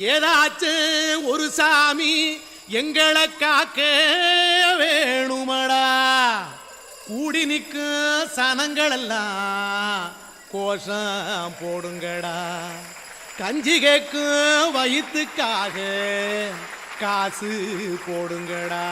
ஏதாச்சும் ஒரு சாமி எங்களை காக்க வேணுமடா. கூடி நிற்கும் சனங்கள் எல்லாம் கோஷம் போடுங்கடா. கஞ்சி கேட்கும் வயிற்றுக்காக காசு போடுங்கடா.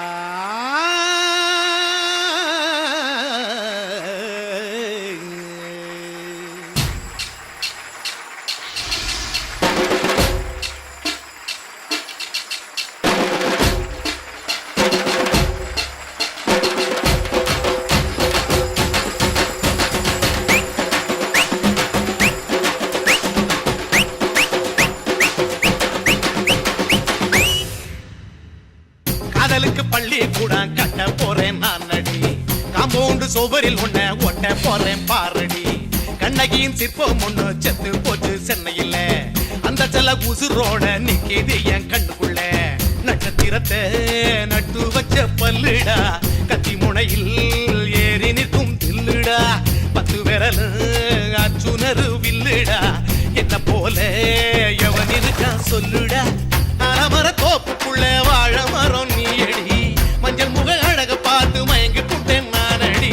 காதலுக்கு பள்ளி கூட கட்ட போறேன் நான் நடி. காம்பவுண்டு சுவரில் உன்னை ஒட்ட போறேன் பாரடி. கண்ணகியின் சிற்பம் ஒண்ணு செத்து போச்சு சென்னையில. அந்த செல்ல உசுரோட நிக்கிது என் கண்ணுக்குள்ள. நட்சத்திரத்தை நட்டு வச்ச பல்லுடா. கத்தி முனையில் ஏறி நிற்கும் தில்லுடா. 10 விரல் அச்சுணரு வில்லுடா. என்ன போல எவன் இருக்கா சொல்லுடா. அலமர தோப்புக்குள்ள வாழ மரம் நீயடி. மஞ்சள் முக அழக பார்த்து மயங்கி புட்டேன் நானடி.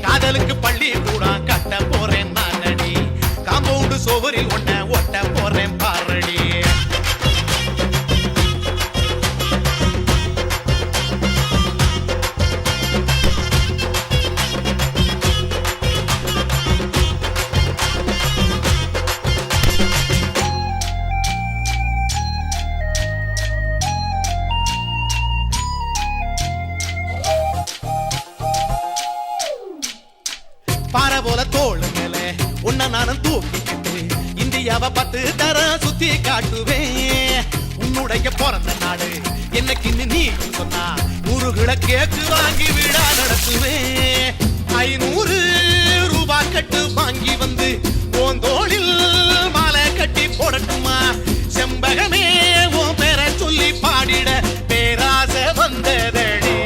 காதலுக்கு பள்ளி கூட கட்ட போறேன் நானடி. காம்பவுண்டு சுவரில் ஒன்ன ஒட்ட போறேன் பாரடி. பாறை போல தோளு மேல உன்ன நானும் தூக்கிக்கிட்டு இந்தியாவை 10 தர சுத்தி காட்டுவேன். உன்னுடைய பிறந்த நாடு என்னைக்கு நீ சொன்னா 100 கிலோ கேக்கு வாங்கி விழா நடத்துவேன். 500 ரூபாய் கட்டு வாங்கி வந்து போந்தோளில் மாலை கட்டி போடட்டுமா. செம்பகமே உன் பேரை சொல்லி பாடிட பேராசை வந்ததடி.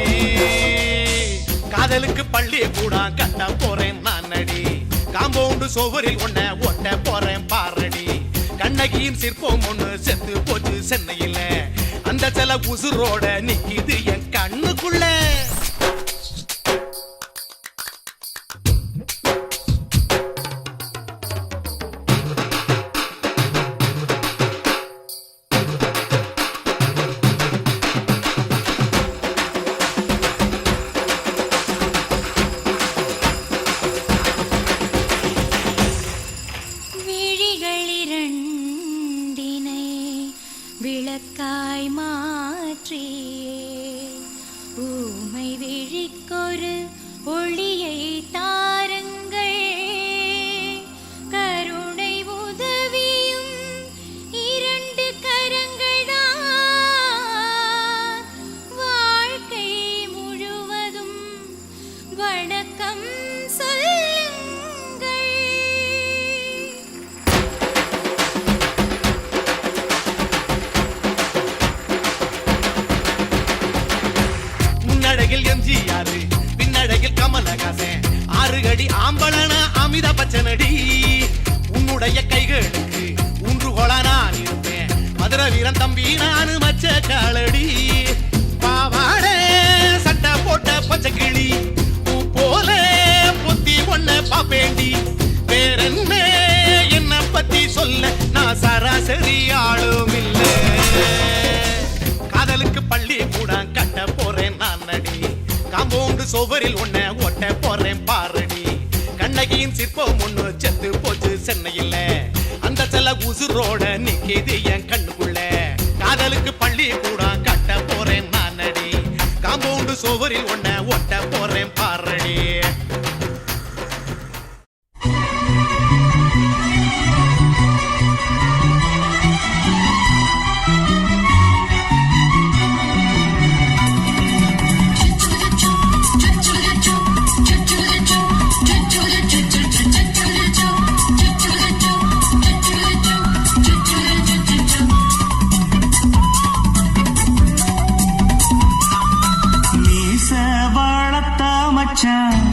காதலுக்கு பள்ளி கூட கட்ட போறேன் நானடி. காம்பவுண்டு சுவரில் ஒன்ன ஒட்ட போறேன் பாரடி. கண்ணகியின் சிற்பம் ஒண்ணு செத்து போச்சு சென்னையில. அந்த சில உசுரோட நிக்கிது என் கண்ணுக்குள்ள. விளக்காய் மாற்றியே ஊமை விழிக்கொரு ஒளியை தாருங்கள். கருணை உதவியும் 2 கரங்கள் தான். வாழ்க்கை முழுவதும் வணக்கம் சொல்லுங்கள். முன்னழகில் எம்ஜிஆர் பின்னழகில் கமலஹாசன். 6 அடி ஆம்பளனா அமிதாப் பச்சனடி. உன்னுடைய கைகளுக்கு ஊன்றுகோலா நான் இருப்பேன். மதுரை வீரன் தம்பி நானு மச்ச காலடி. பாவாடை சட்டை போட்ட பச்சை கிளி பூ போல பொத்தி ஒன்ன பாப்பேண்டி. வேறென்ன என்ன பத்தி சொல்ல நான் சராசரி ஆளும் இல்லை. காதலுக்கு பள்ளி கூட கட்ட போறேன் நானடி. காம்பவுண்டு சுவரில் ஒன்ன ஒட்ட போறேன் பாரடி. கண்ணகியின் சிற்பம் ஒண்ணு செத்து போச்சு சென்னையில. அந்த செல்ல உசுரோட நிக்கிது என் கண்ணுக்குள்ள. காதலுக்கு பள்ளி கூட கட்ட போறேன் நானடி. காம்பவுண்டு சுவரில் ஒன்ன ஒட்ட போறேன் பாரடி. மீச வளர்த்த மச்சான்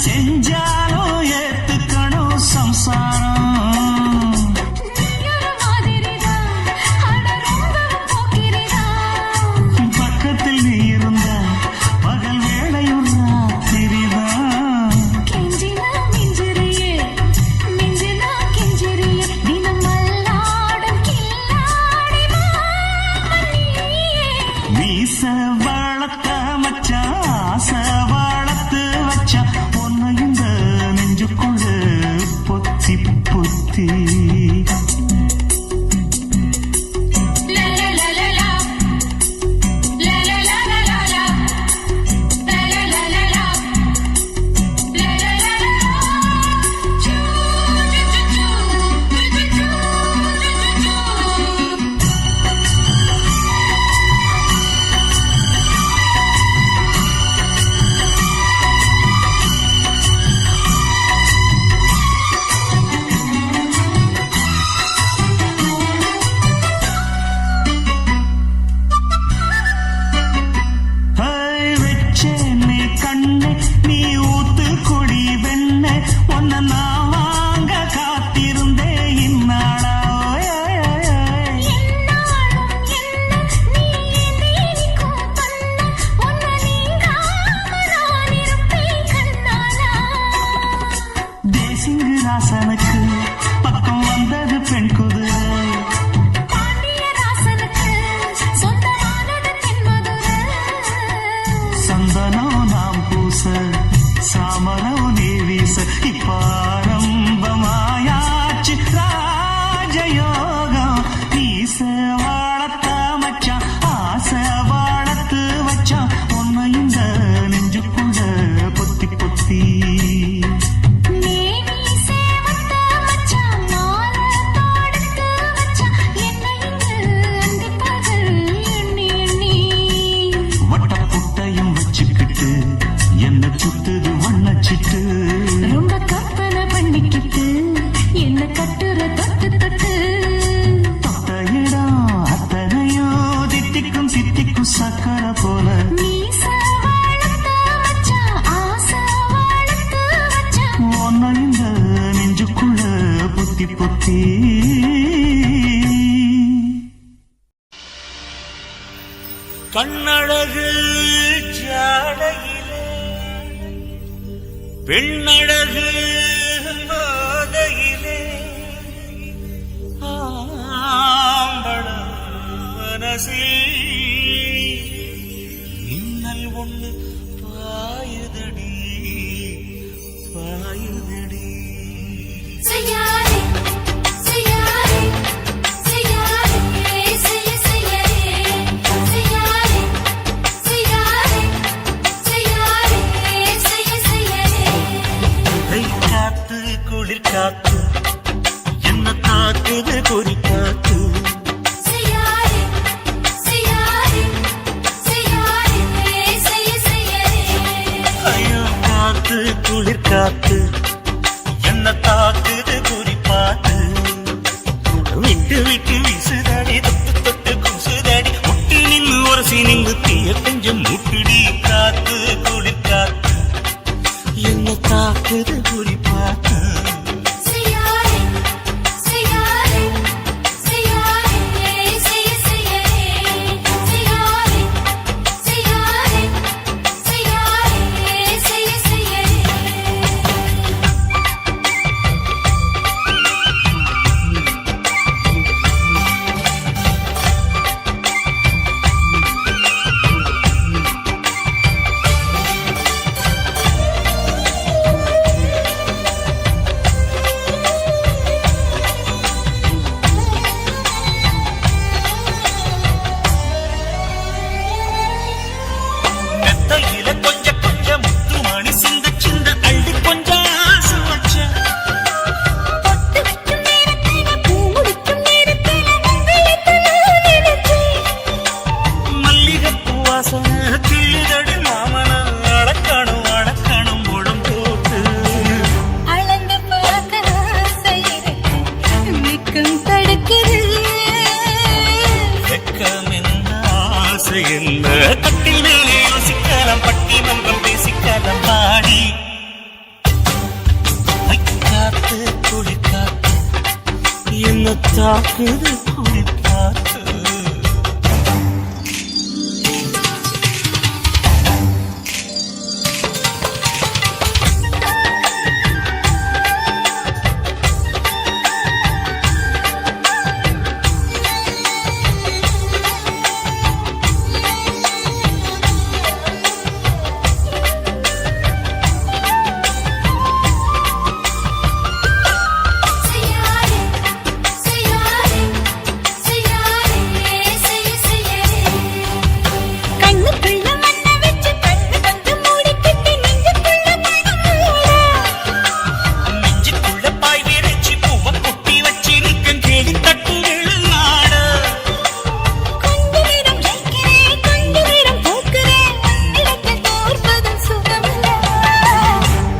செஞ்சாலும் ஏத்துக்கணும் சம்சாரம். பக்கத்தில் நீ இருந்த பகல் வேளையும் ராத்திரிதான். மீச வளர்த்த மச்சான் ஆசை வளர்த்து வச்சான் ஒன்னு இந்த நெஞ்சுக்குள்ள பொத்தி பொத்தி. நீ ஊத்து குடி வெண்ண ஒன்ன நான் வாங்க காத்திருந்தே இந்நாளா. தேசிங்கு ராசனுக்கு பக்கம் வந்தது பெண் குதிரை. சந்தனம் நாம் பூச சாமரம் நீ வீச இப்பாரம்பமாயாச்சு ராஜயோகம். நீச வாழத்த மச்சான் ஆசை வாழத்து வச்சான் ஒன்னு இந்த நெஞ்சுக்குள்ள பொத்தி பொத்தி. வட்டப்புட்டையும் வச்சுக்கிட்டு என்ன சுத்துது வண்ணச்சிட்டு. ரொம்ப கற்பனை பண்ணிக்கிட்டு என்ன கட்டுற தொட்டு தொட்டு. தொட்ட இடம் அத்தனையும் தித்திக்கும் தித்திக்கும் சக்கர போல. ஒன்னு இந்த நெஞ்சுக்குள்ள பொத்தி பொத்தி. கண்ணழகு ஜாடையிலே பெண்ணழகு போதையிலே ஆம்பள மனசில் மின்னல் ஒண்ணு பாயுதடி பாயுதடி. குளிர் காத்து என்ன தாக்குது குறி காத்து. ஐயோ காத்து குளிர் காத்து என்ன தாக்குது குறி பார்த்து. விட்டு விட்டு வீசுதடி தொட்டு தொட்டு குசுதடி முட்டி நின்று உரசி நின்று தீய கொஞ்சம் முட்டுடி. காத்து குளிர் காத்து என்ன தாக்குது குறி பார்த்து. தாக்குது குறிப்பாத்து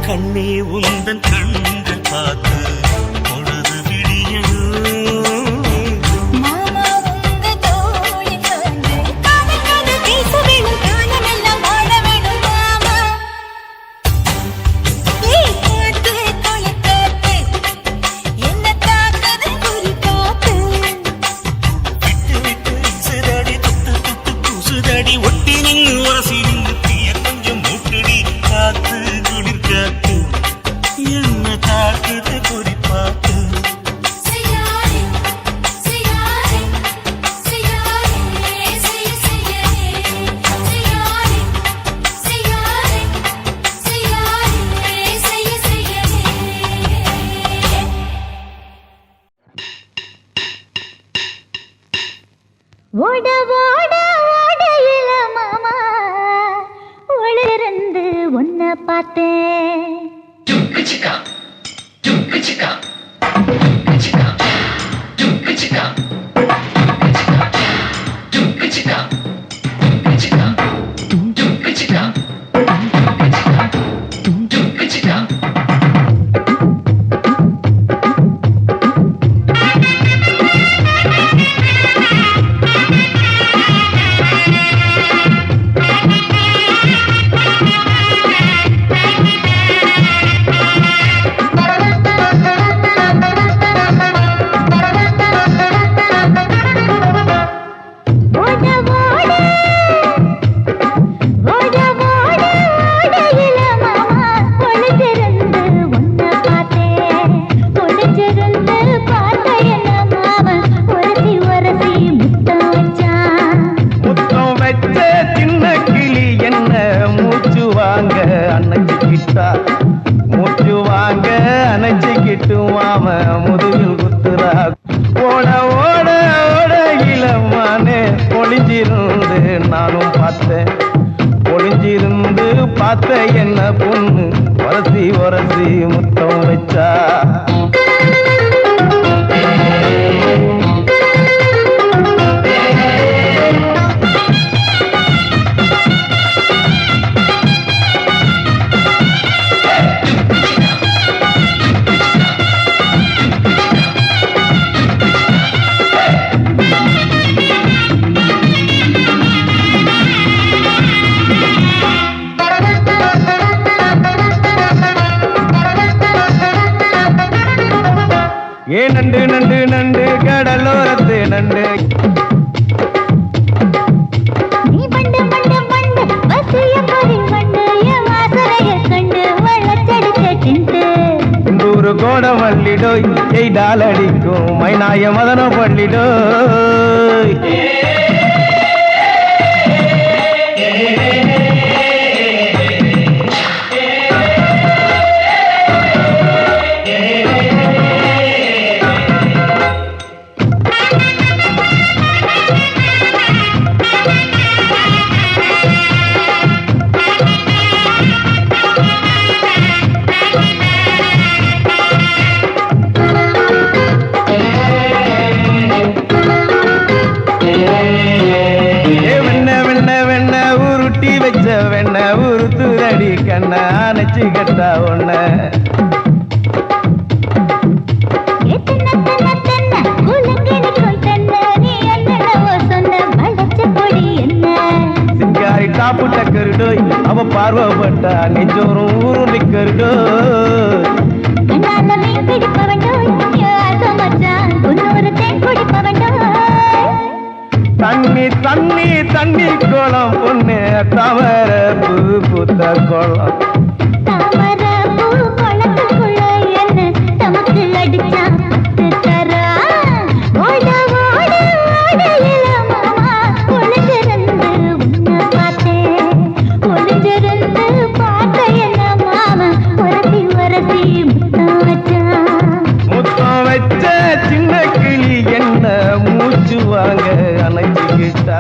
கண்ணே உந்தன் கண்கள் பார்த்து பொழுது விடியணும் மாமா உங்க தோழி கண்டு காதல் பேச வேணும் காலமெல்லாம் வாழ வேணும் மாமா ஏய் காத்து கொலை காத்து என்ன தாக்குது குறி காத்து விட்டு விட்டு இசுதடி தொட்டு தொட்டு குசுதடி ஒட்டி நின்று உரசி நின்று தீய கொஞ்சம் மூட்டுடி காத்து குளிர் காத்து என்ன தாக்குது குறிப்பாத்து செய்யாதே செய்யாதே செய்யாதே செய்ய செய்யாதே செய்யாதே செய்யாதே செய்யாதே செய்ய செய்யாதே ஓட ஓட ஓடையில மாமா ஒளிருந்து உன்னை பார்த்தேன் மூச்சு வாங்க அணைச்சிக்கிட்டு மாம முதுகில் குத்துறா ஓட ஓட ஓட இளமானே ஒளிஞ்சிருந்து நானும் பார்த்தேன் ஒளிஞ்சிருந்து பார்த்த என்ன பொண்ணு உரசி உரசி முத்தம் வச்சா ஏ நண்டு நண்டு நண்டு கடலோரத்து நண்டு நீ பண்டு பண்டு பண்டு வசிய பறி பண்டு என் வாசரைய கண்டு வள்ளச்சடிச்ச திண்டு இந்தூரு கோட மல்லிடோய் எய்டால் அடிக்கும் மைனாய மதன பள்ளிடோய் வெண்ண ஊரு தூரடி கண்ண அணைச்சி கட்டா ஒண்ண சிங்காரி டாப்பு டக்கருடோய் அவ பார்வப்பட்டா நெஞ்சோறும் ஊரு நிக்கருடோய் தண்ணி தண்ணி தண்ணி கோலம் பொண்ணு தவற பூ பூத்த கோலம் தாமர பூ குளத்துக்குள்ள என்ன தமக்கு அடிச்சா தரா ஓட ஓட ஓடையில மாமா ஒளிஞ்சிருந்து உன்னை பார்த்தேன் ஒளிஞ்சிருந்து பார்த்த என்ன மாமா உரசி உரசி முத்தம் வச்சான் முத்தம் வச்ச சின்ன கிளி என்ன மூச்சு வாங்க அணைச்சிக்கிட்டா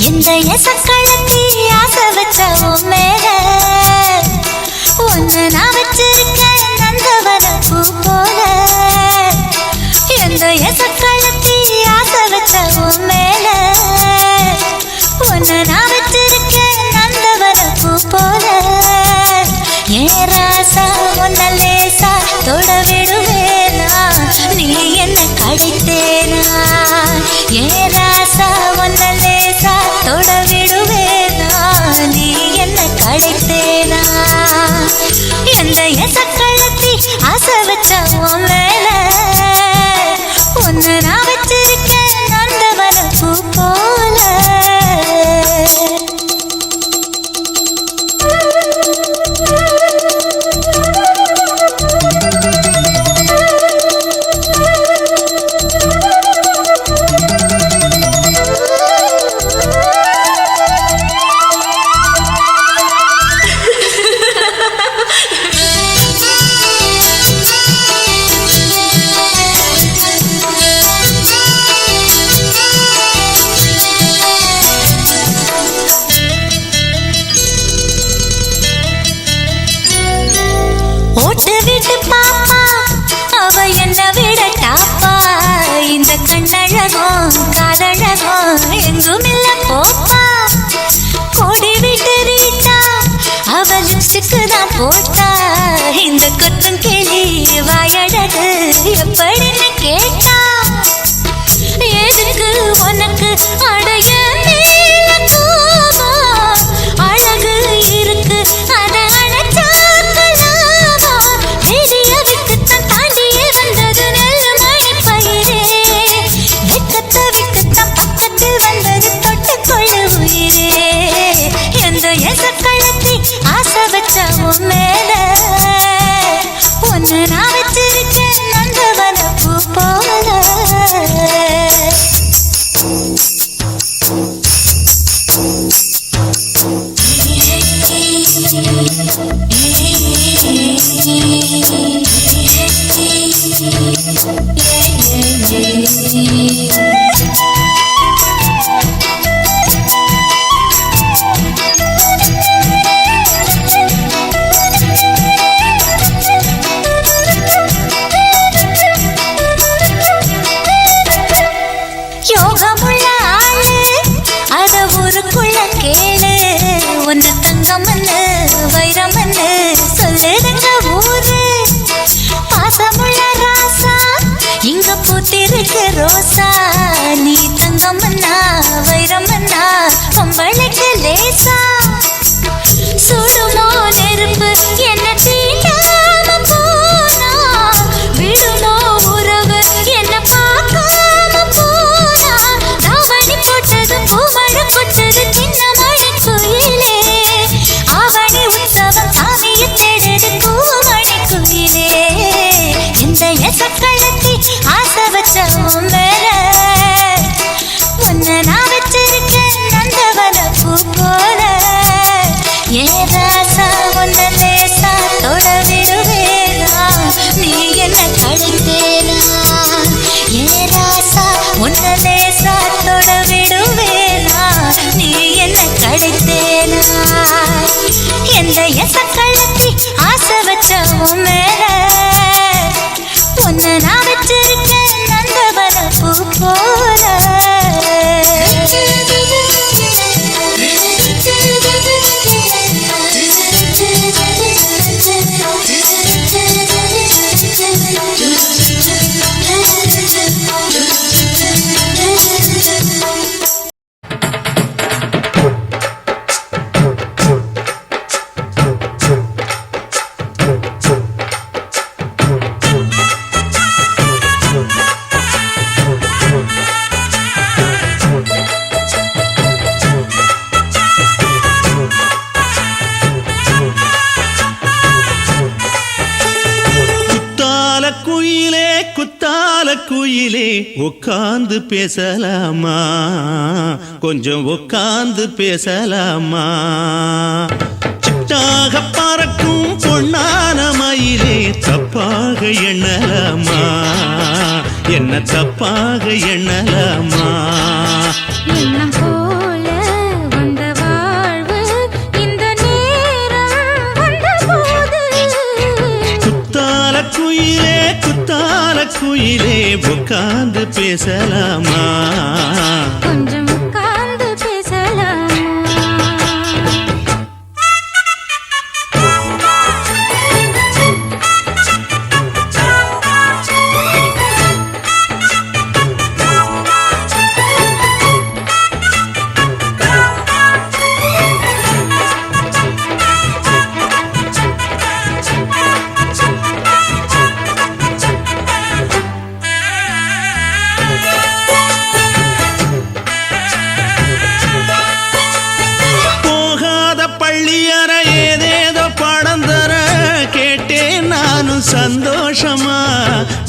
இந்த சக்களத்தி ஆசை வச்ச உன் மேல ஒன்னு நான் வச்சிருக்கேன் நந்தவன பூ போல எந்த சக்களத்தி ஆசை வச்ச உன் மேல ஒன்னு நான் வச்சிருக்கேன் நந்தவன பூ போல ஏராசா ஒன்ன லேசா தொட விடுவேனா நீ என்ன கடித்தேனா ஏராசா ஒன்ன லேசா தொட விடுவேனா நீ என்ன கடித்தேனா எந்த சக்களத்தி ஆசை வச்ச உன் மேல ஒன்னு நான் வச்சிருக்கேன் நந்தவன பூ போல ஓட்டு விட்டு பாப்பா அவ என்ன விட டாப்பா இந்த கண்ணழகம் காதழகம் எங்கும் இல்ல போப்பா கோடி விட்டு ரீட்டா அவ லிப்ஸ்டிக்கு தான் போட்டா இந்த கொத்தும் கிளி வாயழகு எப்படின்னு கேட்டா எதுக்கு உனக்கு அடைய மேல கோபம் அழகு இருக்கு அத அணைச்சாக்கலாமா பெரிய விக்குத்தான் தாண்டியே வந்தது நெல் மணி பயிரே விக்கத்த விக்கத்தான் பக்கத்தில் வந்தது தொட்டுக்கொள்ளு உயிரே எந்த சக்களத்தி ஆசை வச்ச உன் மேல ஒன்னு நான் வச்சிருக்கேன் நந்தவன பூ போல யோகமுள்ள ஆளு அத ஊருக்குள்ள கேளு ஒன்னு தங்கமன்னு வைரமன்னு சொல்லுதுங்க ஊரு பாசமுள்ள ராசா இங்க பூத்திருக்கு ரோசா நீ தங்கமன்னா வைரமன்னா பொம்பளைக்கு லேசா சுடுமோ நெருப்பு என்ன தீண்டாம போனா விடுமோ உறவு என்ன பார்க்காம போனா தாவணி போட்டது பூமழை கொட்டது சின்ன மணி குயிலே ஆவணி உற்சவம் சாமியை தேடுது பூமணி குயிலே இந்த சக்களத்தி ஆசை வச்ச உன் மேல ஒன்னு நான் வச்சிருக்கேன் நந்தவன பூ போல ஏராசா ஒன்ன லேசா தொட விடுவேனா நீ என்ன கடித்தேனா ஏராசா ஒன்ன லேசா தொட விடுவேனா நீ என்ன கடித்தேனா எந்த சக்களத்தி ஆசை ஆசை உன் மேல உன்னை நான் வச்சிருக்கேன் நந்தவன பூ போல குயிலே உட்கார்ந்து பேசலாமா கொஞ்சம் உட்கார்ந்து பேசலாமா சிட்டாக பறக்கும் பொன்னான மயிலே தப்பாக எண்ணலாமா என்ன தப்பாக எண்ணலாமா எண்ணம் போல வந்த வாழ்வு இந்த நேரம் வந்தபோது குத்தால குயிலே உட்கார்ந்து பேசலாமா கொஞ்சம் உட்கார்ந்து பேசலாமா சந்தோஷமா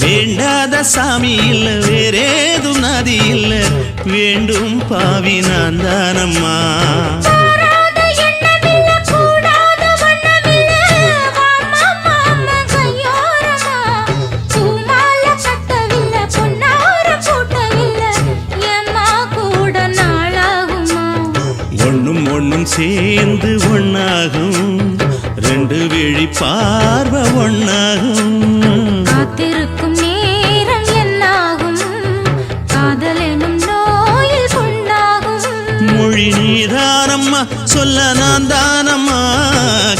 வேண்டாத சாமி இல்ல வேறேதும் நதி இல்ல வேண்டும் பாவி நான் தானம்மா ஒண்ணும் ஒண்ணும் சேர்ந்து ஒண்ணாகும் ரெண்டு விழி பார்வை ஒண்ணாகும் காத்திருக்கும் நேரம் என்னாகும் காதல் எனும் நோயில் புண்ணாகும் மொழி நீதானம்மா சொல்ல நான் தானம்மா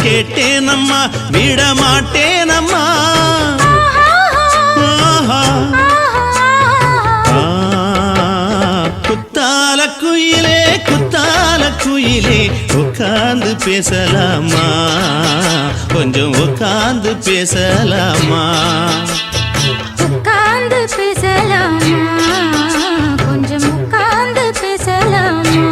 கேட்டேனம்மா விட மாட்டேனம்மா குத்தால குயிலே உட்கார்ந்து பேசலாமா கொஞ்சம் உட்கார்ந்து பேசலாமா உட்கார்ந்து பேசலாமா கொஞ்சம் உட்கார்ந்து பேசலாமா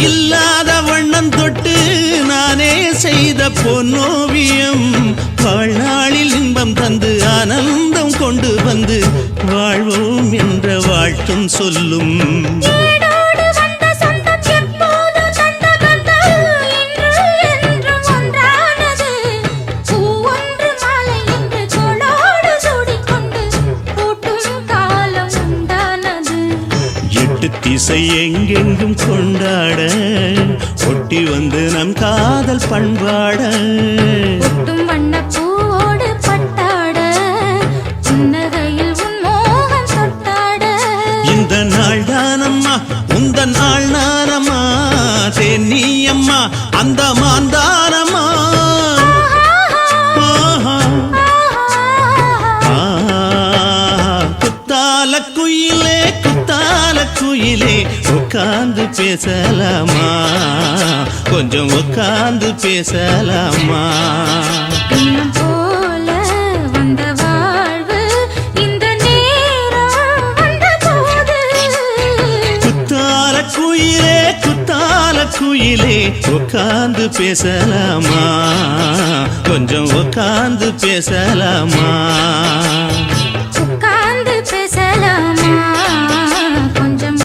இல்லாத வண்ணம் தொட்டு நானே செய்த பொன்னோவியம் வாழ்நாளில் இன்பம் தந்து ஆனந்தம் கொண்டு வந்து வாழ்வோம் என்ற வாழ்த்தும் சொல்லும் திசை எங்கெங்கும் கொண்டாட ஒட்டி வந்து நம் காதல் பண்பாட ஒட்டும் வண்ண பூவோடு பட்டாட புன்னகையில் உன் மோகம் தொட்டாட இந்த நாள் தானம்மா உந்த நாள் நானம்மா தென்னியம்மா அந்த மாந்தானம்மா குயிலே உட்கார்ந்து பேசலாமா கொஞ்சம் உட்கார்ந்து பேசலாமா எண்ணம் போல வந்த வாழ்வு இந்த நேரம் வந்தபோது குத்தால குயிலே உட்கார்ந்து பேசலாமா கொஞ்சம் உட்கார்ந்து பேசலாமா உட்கார்ந்து பேசலாமா கொஞ்சம்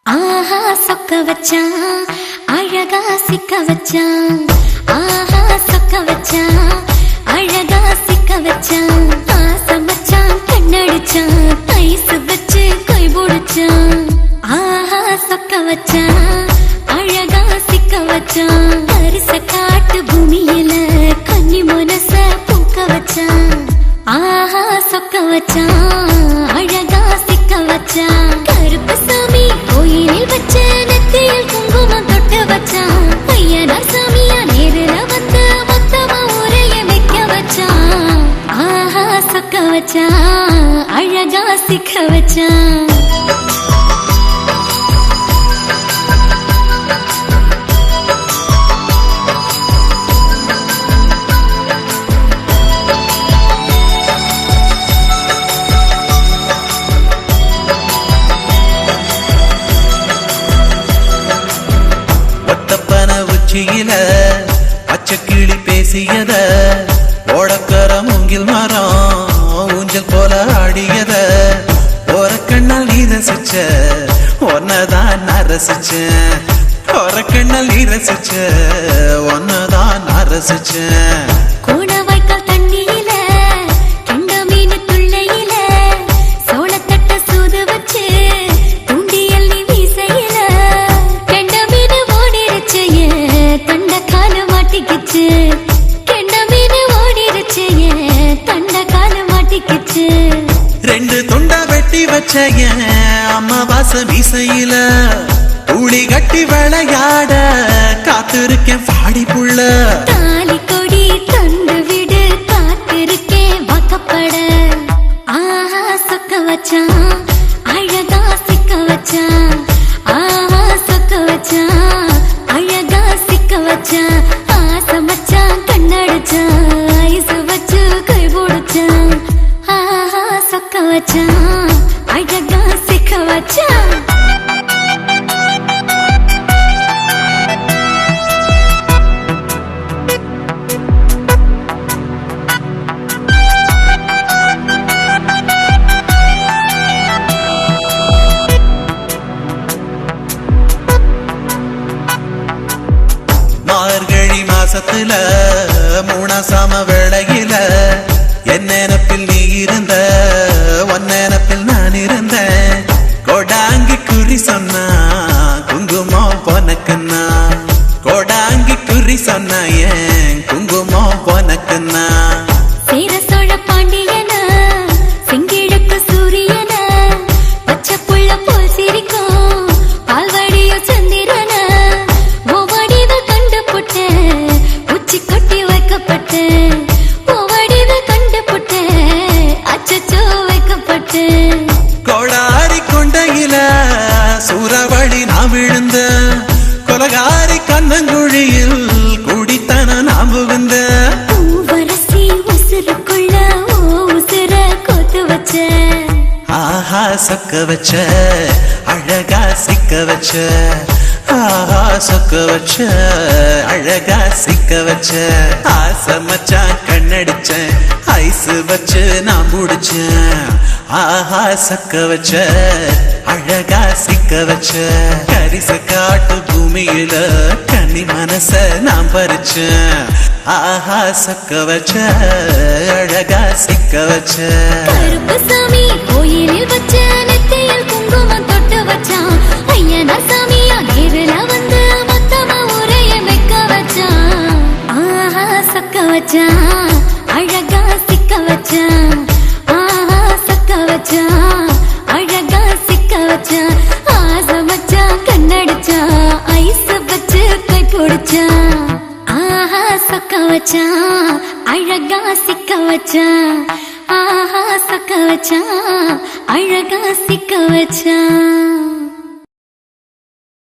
ஆஹா சொக்க வச்சான் அழகா சிக்க வச்சான் ஆஹா சொக்க வச்சான் அழகா சிக்க வச்சான் ஆசை மச்சான் கண்ணடிச்சான் ஐஸ் வச்சு கை போடுச்சான் ஆஹா சொக்க வச்சான் அழகா சிக்க வச்சான் அரிச காட்டு பூமியில கன்னி மனச பூக்க வச்சான் ஆஹா சொக்க வச்சான் அழகா சிக்க வச்சான் கருப்பு சாமி கோயிலில் வச்ச நெத்தியில் குங்குமம் தொட்டு வச்சான் ஐயனா சாமியா நேரில் வந்து மொத்தமா ஊரைய வைக்க வச்சான் ஆஹா சொக்க வச்சான் அழகா சிக்க வச்சான் பச்சைக்கிளி பேசியத ஓடக்கர மூங்கில் மரம் ஊஞ்சல் போல ஆடியத ஒரு கண்ணால் நீ ரசிச்ச ஒன்னதான் நான் ரசிச்சேன் ஒரு கண்ணால் நீ ரசிச்ச ஒன்னதான் நான் ரசிச்சேன் கூடவாய்க்கால் தண்ணியில கெண்ட மீன் துள்ளையில சோளத்தட்ட சூது வச்சு தூண்டியல் நீ வீசையில கெண்ட மீன் ஓடிருச்சு தண்ட கால மாட்டிக்கிச்சு கெண்ட மீன் ஓடிருச்சு தண்ட கால மாட்டிக்கிச்சு ரெண்டு துண்டா வெட்டி வச்ச அம்மா வாச வீசையில ஊழி கட்டி விளையாட காத்திருக்கேன் பாடி புள்ள தாலி கொடி தந்து விடு காத்திருக்கேன் வாக்கப்பட ஆஹா சொக்க வச்சான் அழகா சிக்க வச்சான் ஆஹா சொக்க வச்சான் அழகா சிக்க வச்சான் ஆசை மச்சான் கண்ணடிச்சான் ஐஸ் வச்சு கை போடுச்சான் ஆஹா சொக்க வச்சான் அழகா சிக்க வச்சான் மார்கழி மாசத்துல மூணாசாம வேளையில என் நினப்பில் நீ இருந்த உன் நினப்பில் நான் இருந்தேன் கோடாங்கி குறி சொன்னா குங்குமம் பொனக்குன்னா கோடாங்கி குறி சொன்னா ஏன் குங்குமம் பொனக்குன்னா சேர சோழ பாண்டியனா செங்கிழக்கு சூரியனா பச்சை புள்ள போல் சிரிக்கும் பால்வடிய சந்திரனா ஓவடிவில் கண்டு புட்ட உச்சி கொட்டி வைக்கப்பட்ட ஓவடிவில் கண்டு புட்ட அச்சச்சோ வைக்கப்பட்ட கோடாரி கொண்டையில சூறாவளி நான் விழுந்த கொலகாரி கண்ணங்குழியில் குடித்தன நான் புகுந்த பூவரசி உசுருக்குள்ள உசுர கோத்து வச்ச ஆஹா சொக்க வச்ச அழகா சிக்க வச்ச ஆஹா சொக்க வச்ச அழகா சிக்க வச்ச ஆசை மச்சான் கண்ணடிச்சேன் ஐஸ் வச்சு நான் முடிச்சேன் ஆஹா சொக்க வச்ச அழகா சிக்க வச்ச கரிச காட்டு பூமியில கன்னி மனச நான் பறிச்சேன் ஆஹா சொக்க வச்ச அழகா சிக்க வச்ச கருப்பு சாமி கோயிலில் வச்ச நெத்தியில் குங்குமம் தொட்டு வச்சான் ஐயனா சாமியா நேரில் வந்து மொத்தமா உரைய வைக்க வச்சான் ஆஹா சொக்க வச்சான் அழகா சிக்க வச்சான் ஆஹா சொக்க வச்சான் அழகா சிக்க வச்சான் ஆசை மச்சான் கண்ணடிச்சான் ஐஸ் வச்சு கை பிடிச்சான் ஆஹா சொக்க வச்சான் அழகா சிக்க வச்சான் ஆஹா சொக்க வச்சான் அழகா சிக்க வச்சான்